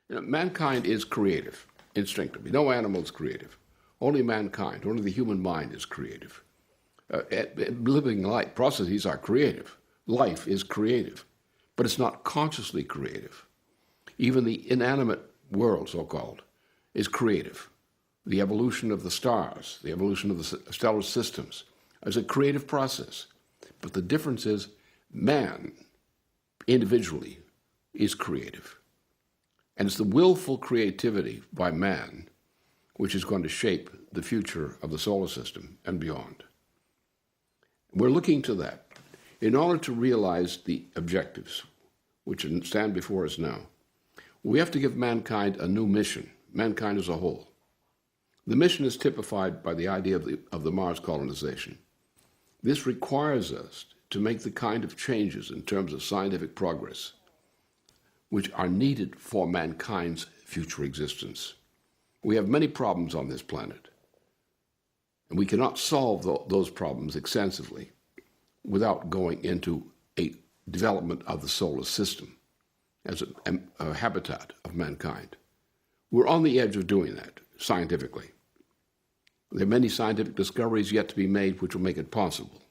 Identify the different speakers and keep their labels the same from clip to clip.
Speaker 1: Mankind is creative, instinctively. No animal is creative. Only mankind, only the human mind is creative. Living life, processes are creative. Life is creative, but it's not consciously creative. Even the inanimate world, so-called, is creative. The evolution of the stars, the evolution of the stellar systems is a creative process. But the difference is man, individually, is creative. And it's the willful creativity by man which is going to shape the future of the solar system and beyond. We're looking to that. In order to realize the objectives which stand before us now, we have to give mankind a new mission, mankind as a whole. The mission is typified by the idea of the Mars colonization. This requires us to make the kind of changes in terms of scientific progress which are needed for mankind's future existence. We have many problems on this planet, and we cannot solve those problems extensively without going into a development of the solar system as a habitat of mankind. We're on the edge of doing that scientifically. There are many scientific discoveries yet to be made which will make it possible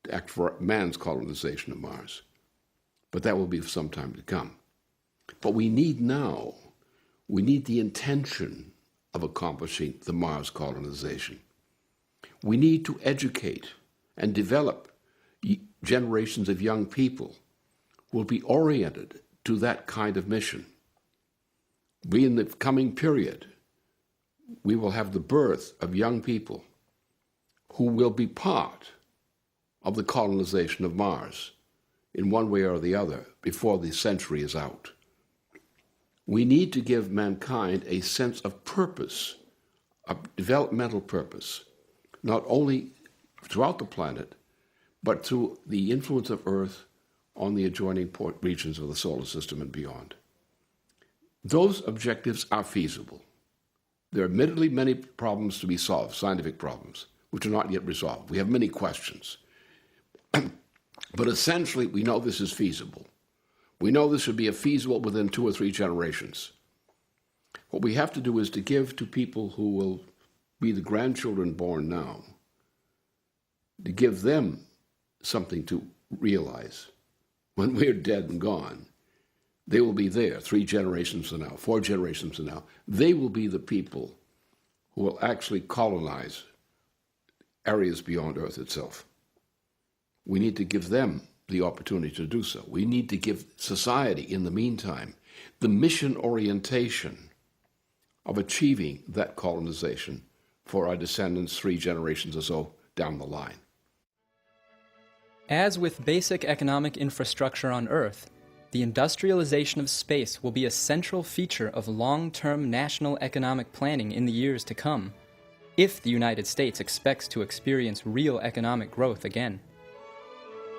Speaker 1: to act for man's colonization of Mars. But that will be for some time to come. But we need the intention of accomplishing the Mars colonization. We need to educate and develop generations of young people who will be oriented to that kind of mission. In the coming period, we will have the birth of young people who will be part of the colonization of Mars in one way or the other before the century is out. We need to give mankind a sense of purpose, of developmental purpose, not only throughout the planet, but through the influence of Earth on the adjoining regions of the solar system and beyond. Those objectives are feasible. There are admittedly many problems to be solved, scientific problems, which are not yet resolved. We have many questions. But essentially, we know this is feasible. We know this should be feasible within 2 or 3 generations. What we have to do is to give to people who will be the grandchildren born now, to give them something to realize. When we're dead and gone, they will be there 3 generations from now, 4 generations from now. They will be the people who will actually colonize areas beyond Earth itself. We need to give them the opportunity to do so. We need to give society, in the meantime, the mission orientation of achieving that colonization for our descendants 3 generations or so down the line.
Speaker 2: As with basic economic infrastructure on Earth, the industrialization of space will be a central feature of long-term national economic planning in the years to come, if the United States expects to experience real economic growth again.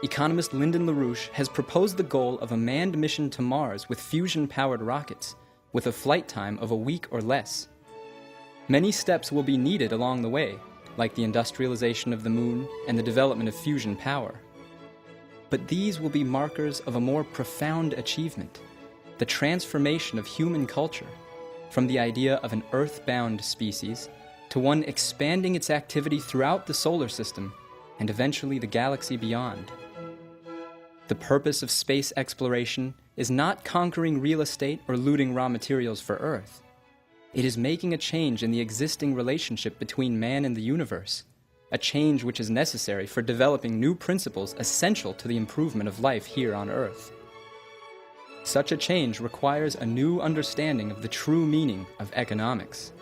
Speaker 2: Economist Lyndon LaRouche has proposed the goal of a manned mission to Mars with fusion-powered rockets, with a flight time of a week or less. Many steps will be needed along the way, like the industrialization of the Moon and the development of fusion power. But these will be markers of a more profound achievement, the transformation of human culture, from the idea of an Earth-bound species to one expanding its activity throughout the solar system and eventually the galaxy beyond. The purpose of space exploration is not conquering real estate or looting raw materials for Earth. It is making a change in the existing relationship between man and the universe, a change which is necessary for developing new principles essential to the improvement of life here on Earth. Such a change requires a new understanding of the true meaning of economics.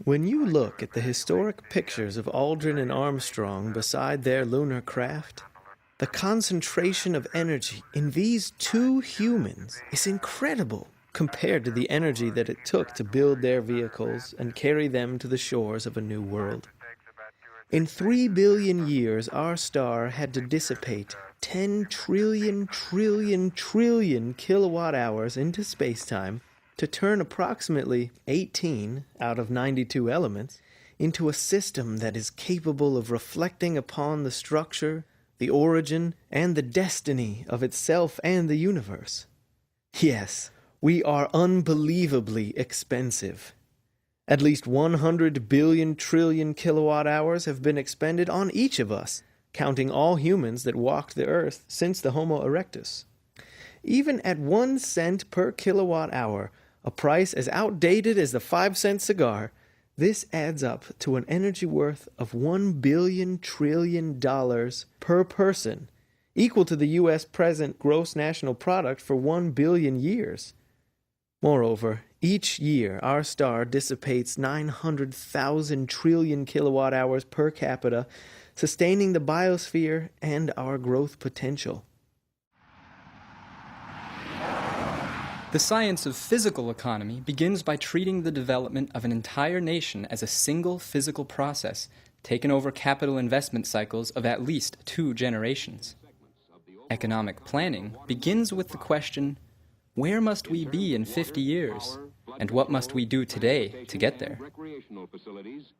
Speaker 3: When you look at the historic pictures of Aldrin and Armstrong beside their lunar craft, the concentration of energy in these 2 humans is incredible compared to the energy that it took to build their vehicles and carry them to the shores of a new world. In 3 billion years, our star had to dissipate 10 trillion kilowatt hours into spacetime to turn approximately 18 out of 92 elements into a system that is capable of reflecting upon the structure, the origin, and the destiny of itself and the universe. Yes, we are unbelievably expensive. At least 100 billion trillion kilowatt hours have been expended on each of us, counting all humans that walked the earth since the Homo erectus. Even at 1 cent per kilowatt hour, a price as outdated as the 5-cent cigar, this adds up to an energy worth of $1 billion trillion per person, equal to the U.S. present gross national product for 1 billion years. Moreover, each year our star dissipates 900,000 trillion kilowatt hours per capita, sustaining the biosphere and our growth potential.
Speaker 2: The science of physical economy begins by treating the development of an entire nation as a single physical process, taken over capital investment cycles of at least 2 generations. Economic planning begins with the question, where must we be in 50 years, and what must we do today to get there?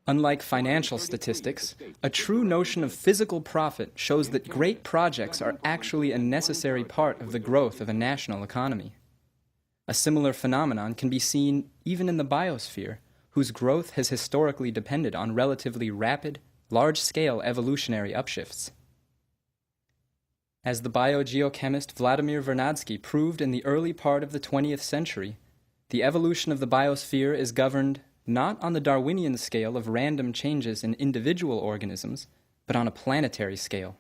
Speaker 2: Unlike financial statistics, a true notion of physical profit shows that great projects are actually a necessary part of the growth of a national economy. A similar phenomenon can be seen even in the biosphere, whose growth has historically depended on relatively rapid, large-scale evolutionary upshifts. As the biogeochemist Vladimir Vernadsky proved in the early part of the 20th century, the evolution of the biosphere is governed not on the Darwinian scale of random changes in individual organisms, but on a planetary scale.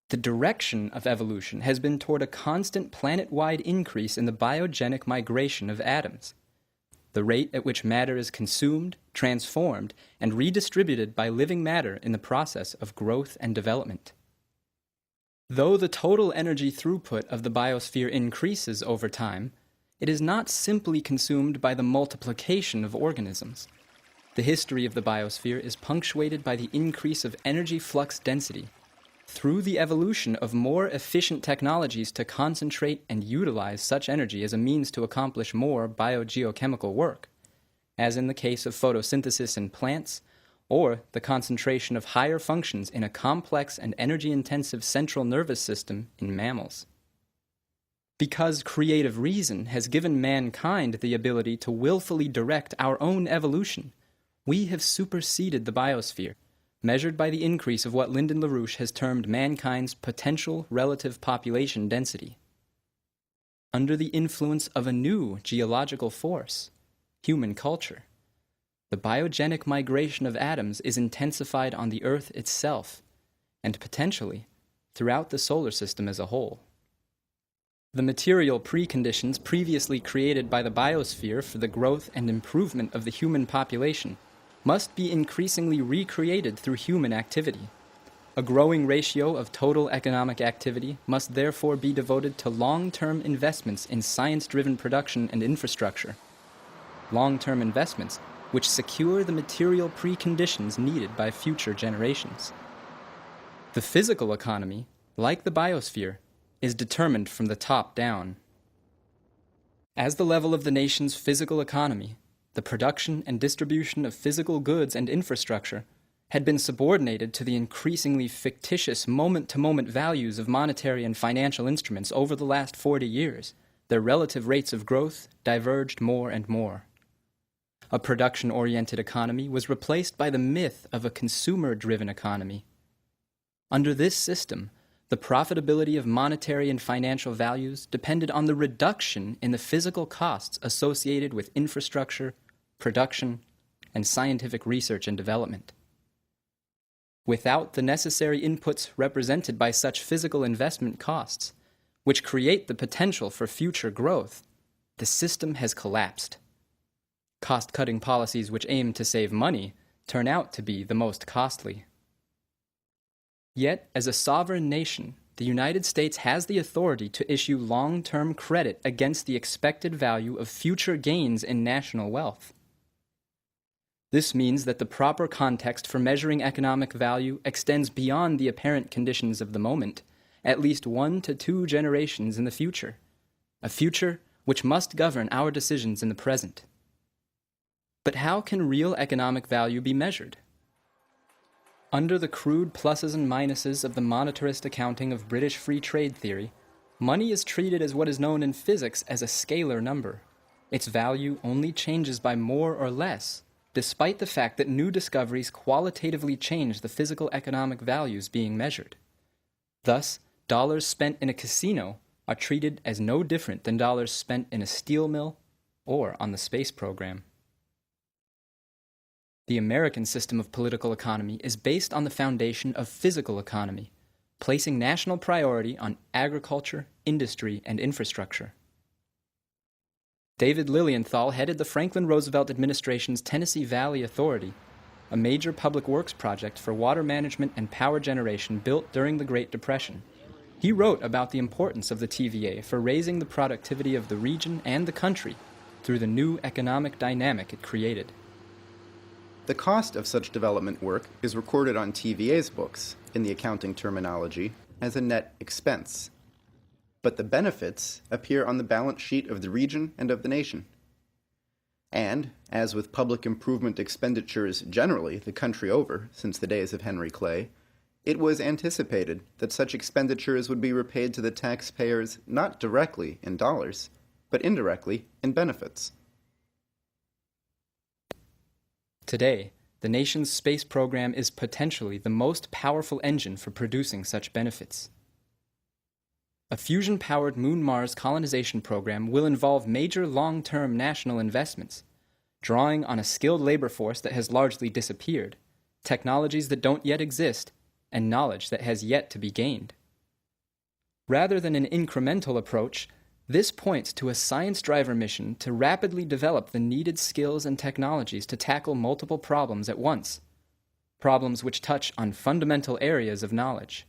Speaker 2: The direction of evolution has been toward a constant planet-wide increase in the biogenic migration of atoms, the rate at which matter is consumed, transformed, and redistributed by living matter in the process of growth and development. Though the total energy throughput of the biosphere increases over time, it is not simply consumed by the multiplication of organisms. The history of the biosphere is punctuated by the increase of energy flux density, through the evolution of more efficient technologies to concentrate and utilize such energy as a means to accomplish more biogeochemical work, as in the case of photosynthesis in plants, or the concentration of higher functions in a complex and energy-intensive central nervous system in mammals. Because creative reason has given mankind the ability to willfully direct our own evolution, we have superseded the biosphere, measured by the increase of what Lyndon LaRouche has termed mankind's potential relative population density. Under the influence of a new geological force, human culture, the biogenic migration of atoms is intensified on the Earth itself, and potentially throughout the solar system as a whole. The material preconditions previously created by the biosphere for the growth and improvement of the human population must be increasingly recreated through human activity. A growing ratio of total economic activity must therefore be devoted to long-term investments in science-driven production and infrastructure. Long-term investments which secure the material preconditions needed by future generations. The physical economy, like the biosphere, is determined from the top down. As the level of the nation's physical economy, the production and distribution of physical goods and infrastructure had been subordinated to the increasingly fictitious moment-to-moment values of monetary and financial instruments over the last 40 years, their relative rates of growth diverged more and more. A production-oriented economy was replaced by the myth of a consumer-driven economy. Under this system, the profitability of monetary and financial values depended on the reduction in the physical costs associated with infrastructure, production, and scientific research and development. Without the necessary inputs represented by such physical investment costs, which create the potential for future growth, the system has collapsed. Cost-cutting policies which aim to save money turn out to be the most costly. Yet, as a sovereign nation, the United States has the authority to issue long-term credit against the expected value of future gains in national wealth. This means that the proper context for measuring economic value extends beyond the apparent conditions of the moment, at least 1 to 2 generations in the future, a future which must govern our decisions in the present. But how can real economic value be measured? Under the crude pluses and minuses of the monetarist accounting of British free trade theory, money is treated as what is known in physics as a scalar number. Its value only changes by more or less, despite the fact that new discoveries qualitatively change the physical economic values being measured. Thus, dollars spent in a casino are treated as no different than dollars spent in a steel mill or on the space program. The American system of political economy is based on the foundation of physical economy, placing national priority on agriculture, industry, and infrastructure. David Lilienthal headed the Franklin Roosevelt administration's Tennessee Valley Authority, a major public works project for water management and power generation built during the Great Depression. He wrote about the importance of the TVA for raising the productivity of the region and the country through the new economic dynamic it created.
Speaker 4: The cost of such development work is recorded on TVA's books, in the accounting terminology, as a net expense. But the benefits appear on the balance sheet of the region and of the nation. And, as with public improvement expenditures generally the country over since the days of Henry Clay, it was anticipated that such expenditures would be repaid to the taxpayers not directly in dollars, but indirectly in benefits.
Speaker 2: Today, the nation's space program is potentially the most powerful engine for producing such benefits. A fusion-powered Moon-Mars colonization program will involve major long-term national investments, drawing on a skilled labor force that has largely disappeared, technologies that don't yet exist, and knowledge that has yet to be gained. Rather than an incremental approach, this points to a science driver mission to rapidly develop the needed skills and technologies to tackle multiple problems at once, problems which touch on fundamental areas of knowledge.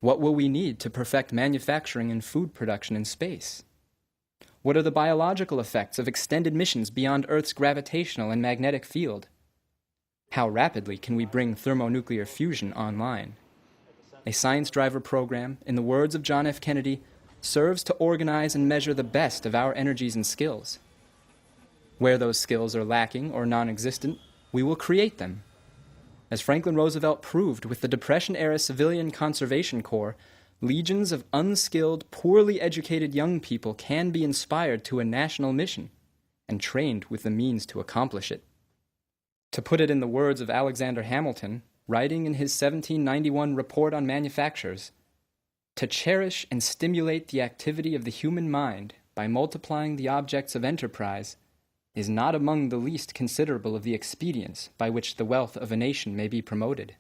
Speaker 2: What will we need to perfect manufacturing and food production in space? What are the biological effects of extended missions beyond Earth's gravitational and magnetic field? How rapidly can we bring thermonuclear fusion online? A science driver program, in the words of John F. Kennedy, serves to organize and measure the best of our energies and skills. Where those skills are lacking or non-existent, we will create them. As Franklin Roosevelt proved with the Depression-era Civilian Conservation Corps, legions of unskilled, poorly educated young people can be inspired to a national mission and trained with the means to accomplish it. To put it in the words of Alexander Hamilton, writing in his 1791 Report on Manufactures, to cherish and stimulate the activity of the human mind by multiplying the objects of enterprise is not among the least considerable of the expedients by which the wealth of a nation may be promoted.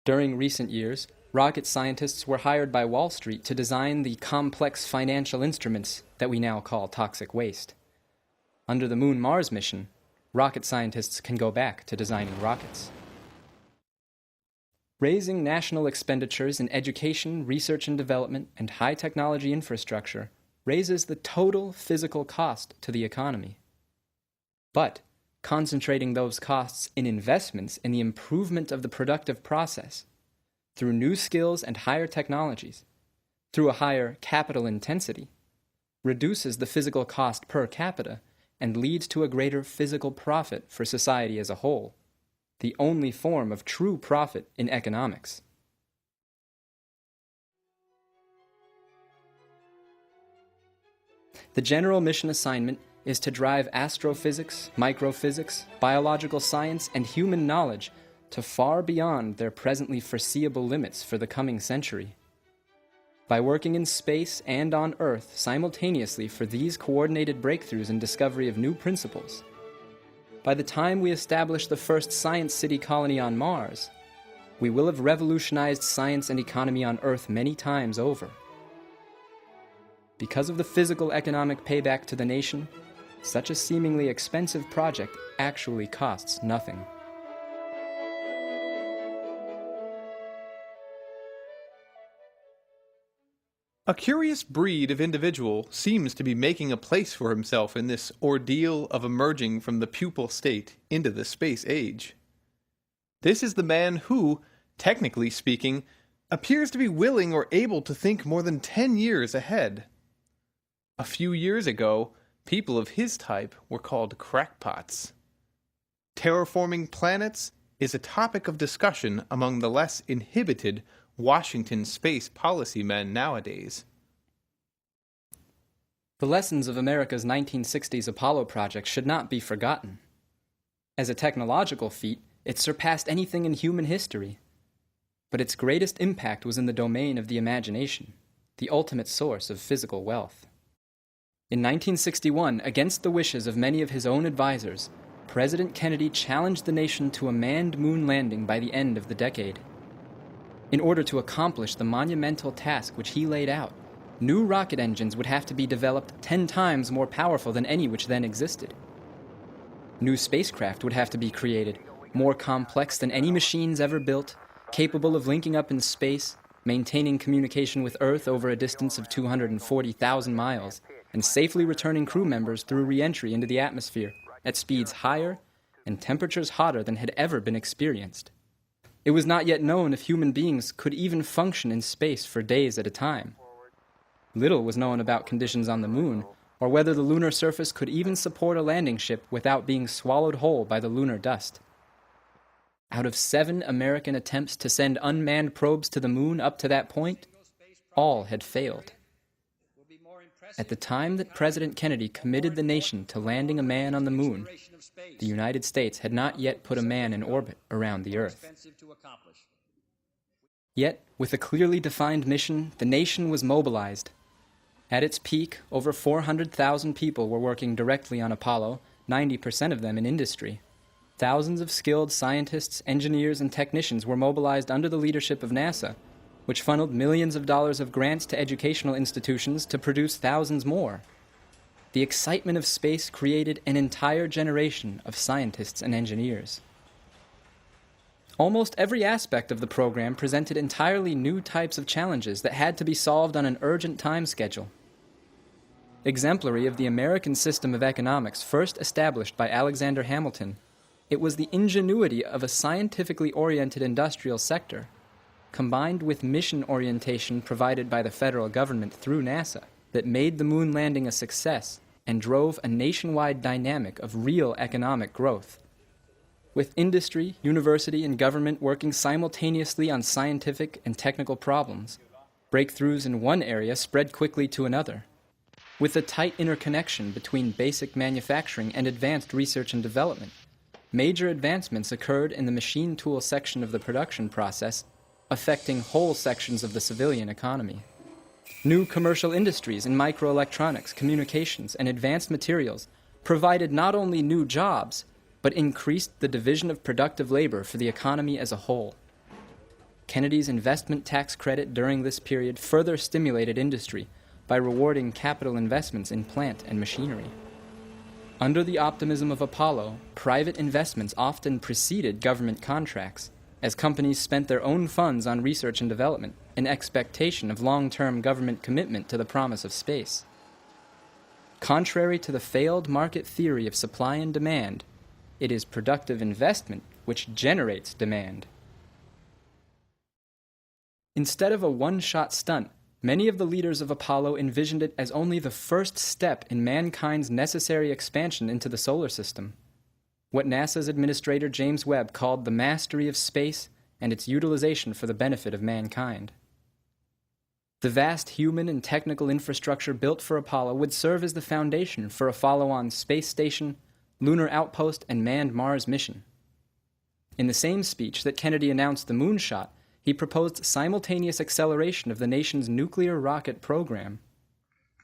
Speaker 2: During recent years, rocket scientists were hired by Wall Street to design the complex financial instruments that we now call toxic waste. Under the Moon-Mars mission, rocket scientists can go back to designing rockets. Raising national expenditures in education, research and development, and high-technology infrastructure raises the total physical cost to the economy. But concentrating those costs in investments in the improvement of the productive process, through new skills and higher technologies, through a higher capital intensity, reduces the physical cost per capita and leads to a greater physical profit for society as a whole, the only form of true profit in economics. The general mission assignment is to drive astrophysics, microphysics, biological science, and human knowledge to far beyond their presently foreseeable limits for the coming century. By working in space and on Earth simultaneously for these coordinated breakthroughs and discovery of new principles, by the time we establish the first science city colony on Mars, we will have revolutionized science and economy on Earth many times over. Because of the physical economic payback to the nation, such a seemingly expensive project actually costs nothing.
Speaker 5: A curious breed of individual seems to be making a place for himself in this ordeal of emerging from the pupil state into the space age. This is the man who, technically speaking, appears to be willing or able to think more than 10 years ahead. A few years ago, people of his type were called crackpots. Terraforming planets is a topic of discussion among the less inhibited Washington space policy men nowadays.
Speaker 2: The lessons of America's 1960s Apollo project should not be forgotten. As a technological feat, it surpassed anything in human history. But its greatest impact was in the domain of the imagination, the ultimate source of physical wealth. In 1961, against the wishes of many of his own advisors, President Kennedy challenged the nation to a manned moon landing by the end of the decade. In order to accomplish the monumental task which he laid out, new rocket engines would have to be developed 10 times more powerful than any which then existed. New spacecraft would have to be created, more complex than any machines ever built, capable of linking up in space, maintaining communication with Earth over a distance of 240,000 miles, and safely returning crew members through re-entry into the atmosphere at speeds higher and temperatures hotter than had ever been experienced. It was not yet known if human beings could even function in space for days at a time. Little was known about conditions on the moon, or whether the lunar surface could even support a landing ship without being swallowed whole by the lunar dust. Out of 7 American attempts to send unmanned probes to the moon up to that point, all had failed. At the time that President Kennedy committed the nation to landing a man on the moon, the United States had not yet put a man in orbit around the Earth. Yet, with a clearly defined mission, the nation was mobilized. At its peak, over 400,000 people were working directly on Apollo, 90% of them in industry. Thousands of skilled scientists, engineers, and technicians were mobilized under the leadership of NASA, which funneled millions of dollars of grants to educational institutions to produce thousands more. The excitement of space created an entire generation of scientists and engineers. Almost every aspect of the program presented entirely new types of challenges that had to be solved on an urgent time schedule. Exemplary of the American system of economics first established by Alexander Hamilton, it was the ingenuity of a scientifically oriented industrial sector, combined with mission orientation provided by the federal government through NASA, that made the moon landing a success and drove a nationwide dynamic of real economic growth. With industry, university, and government working simultaneously on scientific and technical problems, breakthroughs in one area spread quickly to another. With a tight interconnection between basic manufacturing and advanced research and development, major advancements occurred in the machine tool section of the production process, affecting whole sections of the civilian economy. New commercial industries in microelectronics, communications, and advanced materials provided not only new jobs, but increased the division of productive labor for the economy as a whole. Kennedy's investment tax credit during this period further stimulated industry by rewarding capital investments in plant and machinery. Under the optimism of Apollo, private investments often preceded government contracts, as companies spent their own funds on research and development in expectation of long-term government commitment to the promise of space. Contrary to the failed market theory of supply and demand, it is productive investment which generates demand. Instead of a one-shot stunt, many of the leaders of Apollo envisioned it as only the first step in mankind's necessary expansion into the solar system. What NASA's administrator James Webb called the mastery of space and its utilization for the benefit of mankind. The vast human and technical infrastructure built for Apollo would serve as the foundation for a follow-on space station, lunar outpost, and manned Mars mission. In the same speech that Kennedy announced the moonshot, he proposed simultaneous acceleration of the nation's nuclear rocket program.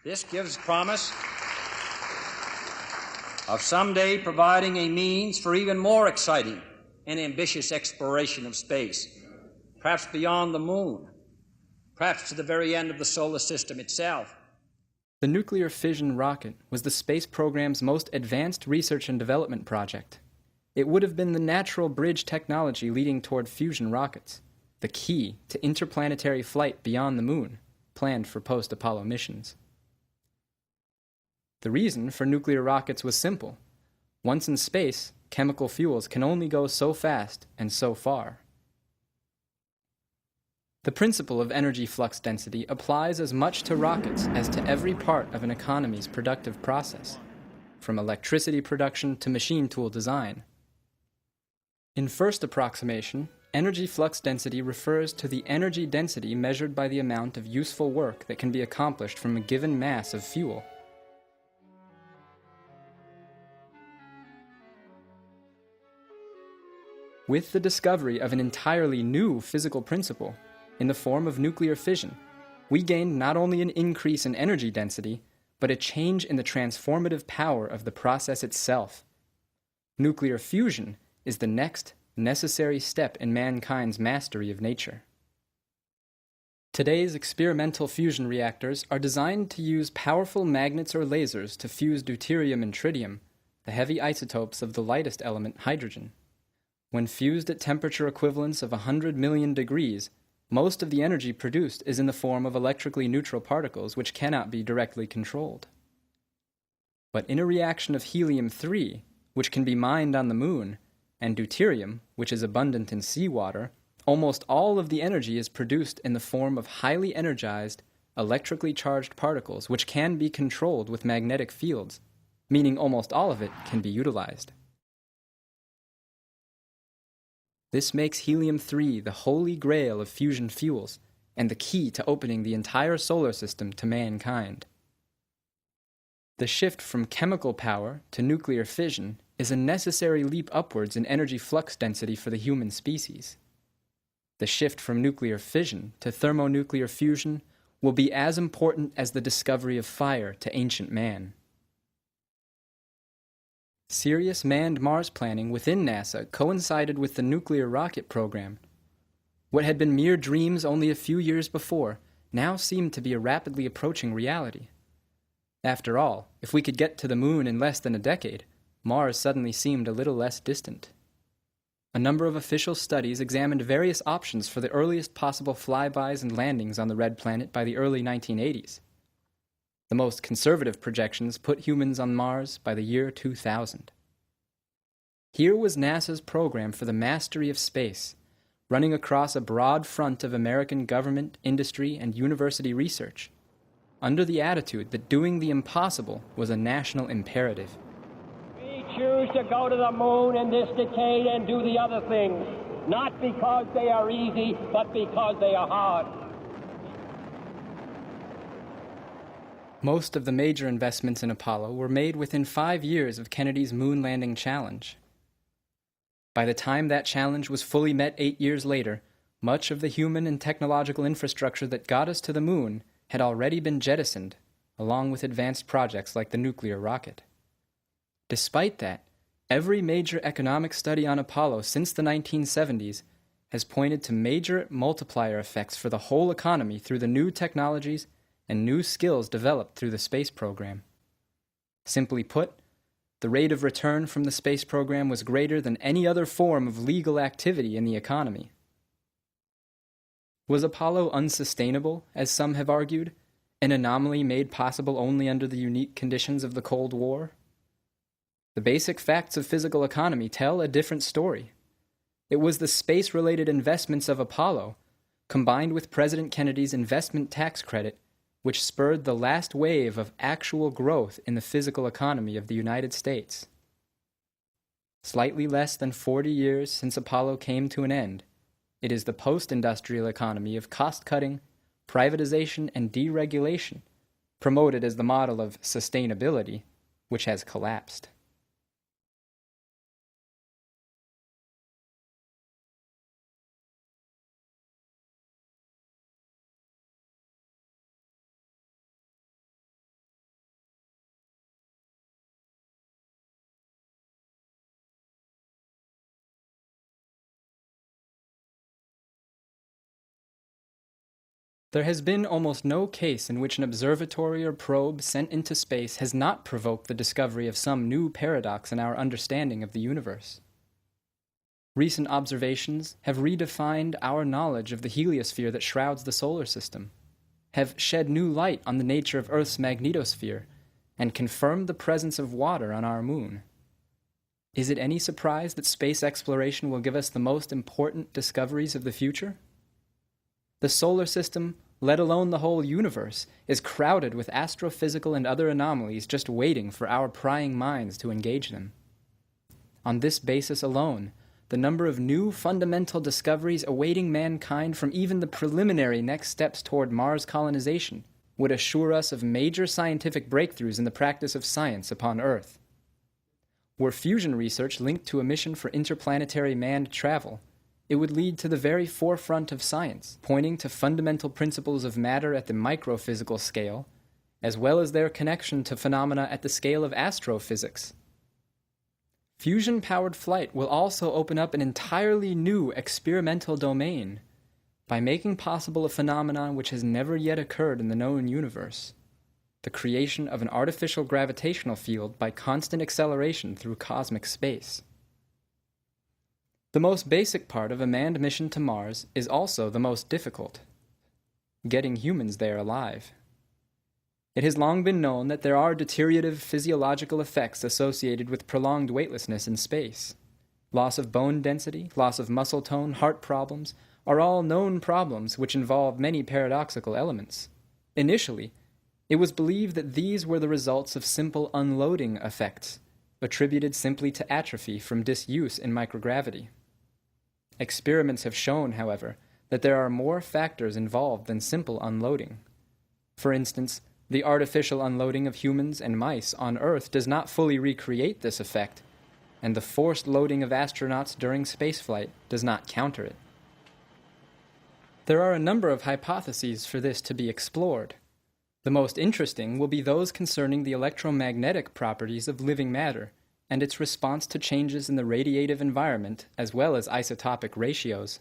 Speaker 6: This gives promise of someday providing a means for even more exciting and ambitious exploration of space, perhaps beyond the moon, perhaps to the very end of the solar system itself.
Speaker 2: The nuclear fission rocket was the space program's most advanced research and development project. It would have been the natural bridge technology leading toward fusion rockets, the key to interplanetary flight beyond the moon, planned for post-Apollo missions. The reason for nuclear rockets was simple. Once in space, chemical fuels can only go so fast and so far. The principle of energy flux density applies as much to rockets as to every part of an economy's productive process. from electricity production to machine tool design. In first approximation, energy flux density refers to the energy density measured by the amount of useful work that can be accomplished from a given mass of fuel. With the discovery of an entirely new physical principle, in the form of nuclear fission, we gained not only an increase in energy density, but a change in the transformative power of the process itself. Nuclear fusion is the next necessary step in mankind's mastery of nature. Today's experimental fusion reactors are designed to use powerful magnets or lasers to fuse deuterium and tritium, the heavy isotopes of the lightest element, hydrogen. When fused at temperature equivalents of 100 million degrees, most of the energy produced is in the form of electrically neutral particles which cannot be directly controlled. But in a reaction of helium-3, which can be mined on the moon, and deuterium, which is abundant in seawater, almost all of the energy is produced in the form of highly energized, electrically charged particles which can be controlled with magnetic fields, meaning almost all of it can be utilized. This makes helium-3 the holy grail of fusion fuels and the key to opening the entire solar system to mankind. The shift from chemical power to nuclear fission is a necessary leap upwards in energy flux density for the human species. The shift from nuclear fission to thermonuclear fusion will be as important as the discovery of fire to ancient man. Serious manned Mars planning within NASA coincided with the nuclear rocket program. What had been mere dreams only a few years before now seemed to be a rapidly approaching reality. After all, if we could get to the moon in less than a decade, Mars suddenly seemed a little less distant. A number of official studies examined various options for the earliest possible flybys and landings on the red planet by the early 1980s. The most conservative projections put humans on Mars by the year 2000. Here was NASA's program for the mastery of space, running across a broad front of American government, industry, and university research, under the attitude that doing the impossible was a national imperative.
Speaker 7: We choose to go to the moon in this decade and do the other things, not because they are easy, but because they are hard.
Speaker 2: Most of the major investments in Apollo were made within 5 years of Kennedy's moon landing challenge. By the time that challenge was fully met 8 years later, much of the human and technological infrastructure that got us to the moon had already been jettisoned, along with advanced projects like the nuclear rocket. Despite that, every major economic study on Apollo since the 1970s has pointed to major multiplier effects for the whole economy through the new technologies and new skills developed through the space program. Simply put, the rate of return from the space program was greater than any other form of legal activity in the economy. Was Apollo unsustainable, as some have argued, an anomaly made possible only under the unique conditions of the Cold War? The basic facts of physical economy tell a different story. It was the space-related investments of Apollo, combined with President Kennedy's investment tax credit, which spurred the last wave of actual growth in the physical economy of the United States. Slightly less than 40 years since Apollo came to an end, it is the post-industrial economy of cost-cutting, privatization, and deregulation, promoted as the model of sustainability, which has collapsed. There has been almost no case in which an observatory or probe sent into space has not provoked the discovery of some new paradox in our understanding of the universe. Recent observations have redefined our knowledge of the heliosphere that shrouds the solar system, have shed new light on the nature of Earth's magnetosphere, and confirmed the presence of water on our moon. Is it any surprise that space exploration will give us the most important discoveries of the future? The solar system let alone the whole universe, is crowded with astrophysical and other anomalies just waiting for our prying minds to engage them. On this basis alone, the number of new fundamental discoveries awaiting mankind from even the preliminary next steps toward Mars colonization would assure us of major scientific breakthroughs in the practice of science upon Earth. Were fusion research linked to a mission for interplanetary manned travel, it would lead to the very forefront of science, pointing to fundamental principles of matter at the microphysical scale, as well as their connection to phenomena at the scale of astrophysics. Fusion-powered flight will also open up an entirely new experimental domain by making possible a phenomenon which has never yet occurred in the known universe: the creation of an artificial gravitational field by constant acceleration through cosmic space. The most basic part of a manned mission to Mars is also the most difficult: getting humans there alive. It has long been known that there are deteriorative physiological effects associated with prolonged weightlessness in space. Loss of bone density, loss of muscle tone, heart problems are all known problems which involve many paradoxical elements. Initially, it was believed that these were the results of simple unloading effects, attributed simply to atrophy from disuse in microgravity. Experiments have shown, however, that there are more factors involved than simple unloading. For instance, the artificial unloading of humans and mice on Earth does not fully recreate this effect, and the forced loading of astronauts during spaceflight does not counter it. There are a number of hypotheses for this to be explored. The most interesting will be those concerning the electromagnetic properties of living matter and its response to changes in the radiative environment as well as isotopic ratios.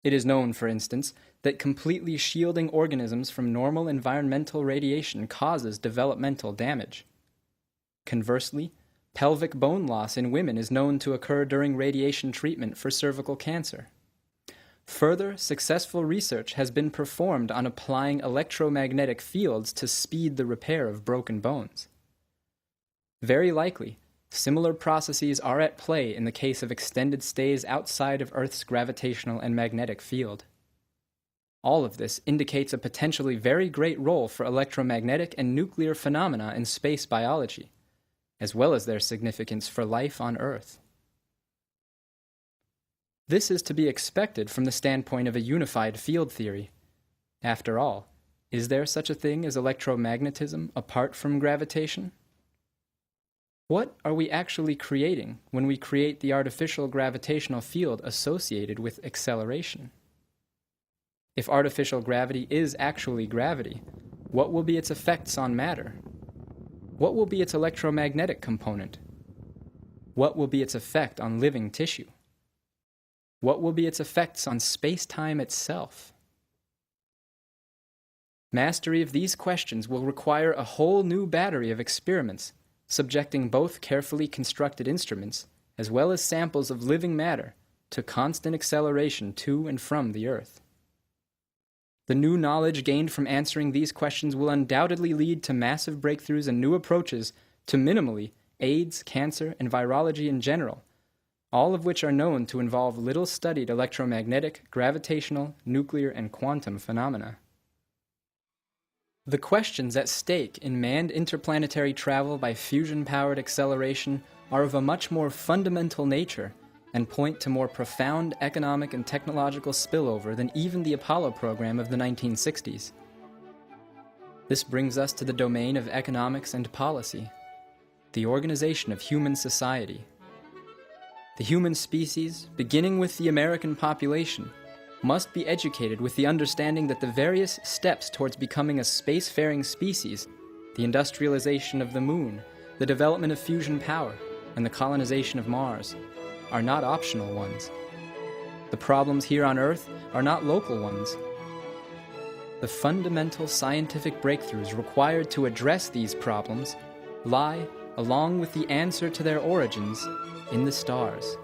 Speaker 2: It is known, for instance, that completely shielding organisms from normal environmental radiation causes developmental damage. Conversely, pelvic bone loss in women is known to occur during radiation treatment for cervical cancer. Further, successful research has been performed on applying electromagnetic fields to speed the repair of broken bones. Very likely, similar processes are at play in the case of extended stays outside of Earth's gravitational and magnetic field. All of this indicates a potentially very great role for electromagnetic and nuclear phenomena in space biology, as well as their significance for life on Earth. This is to be expected from the standpoint of a unified field theory. After all, is there such a thing as electromagnetism apart from gravitation? What are we actually creating when we create the artificial gravitational field associated with acceleration? If artificial gravity is actually gravity, what will be its effects on matter? What will be its electromagnetic component? What will be its effect on living tissue? What will be its effects on space-time itself? Mastery of these questions will require a whole new battery of experiments, subjecting both carefully constructed instruments, as well as samples of living matter, to constant acceleration to and from the Earth. The new knowledge gained from answering these questions will undoubtedly lead to massive breakthroughs and new approaches to minimally AIDS, cancer, and virology in general, all of which are known to involve little-studied electromagnetic, gravitational, nuclear, and quantum phenomena. The questions at stake in manned interplanetary travel by fusion-powered acceleration are of a much more fundamental nature and point to more profound economic and technological spillover than even the Apollo program of the 1960s. This brings us to the domain of economics and policy, the organization of human society. The human species, beginning with the American population, must be educated with the understanding that the various steps towards becoming a spacefaring species, the industrialization of the moon, the development of fusion power, and the colonization of Mars, are not optional ones. The problems here on Earth are not local ones. The fundamental scientific breakthroughs required to address these problems lie, along with the answer to their origins, in the stars.